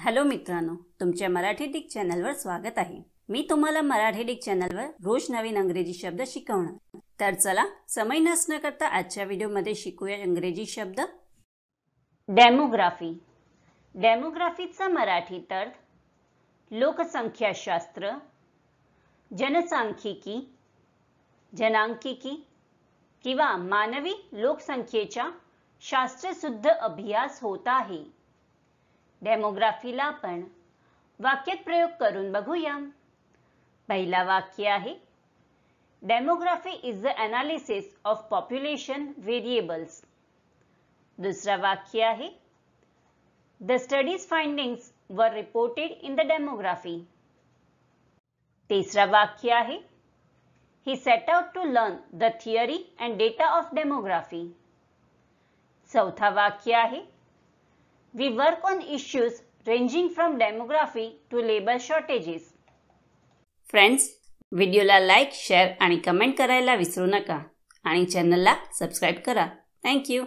Hello मित्रांनो, तुमच्या Marathi Dick चॅनलवर स्वागत आहे। मी तुम्हाला मराठी डिक चॅनलवर रोज नवीन इंग्रजी शब्द शिकवणार। तर चला समय नष्ट न करता आजच्या व्हिडिओमध्ये शिकूया इंग्रजी शब्द। डेमोग्राफी। डेमोग्राफीचा मराठी अर्थ लोकसंख्याशास्त्र, जनसांख्यिकी, जनांकिकी किंवा मानवी लोकसंख्येचा शास्त्रशुद्ध अभ्यास होत आहे। डेमोग्राफीला आपण वाक्यात प्रयोग करून बघूया। पहिला वाक्य आहे, demography is the analysis of population variables. दुसरा वाक्य आहे, द स्टडीज फाइंडिंग्स वर रिपोर्टेड इन द डेमोग्राफी। तिसरा वाक्य आहे, he set out to learn the theory and data of demography. चौथा वाक्य आहे, we work on issues ranging from demography to labor shortages. Friends, व्हिडिओला लाईक, शेअर आणि comment करायला विसरू नका आणि चॅनलला सबस्क्राइब करा। Thank you.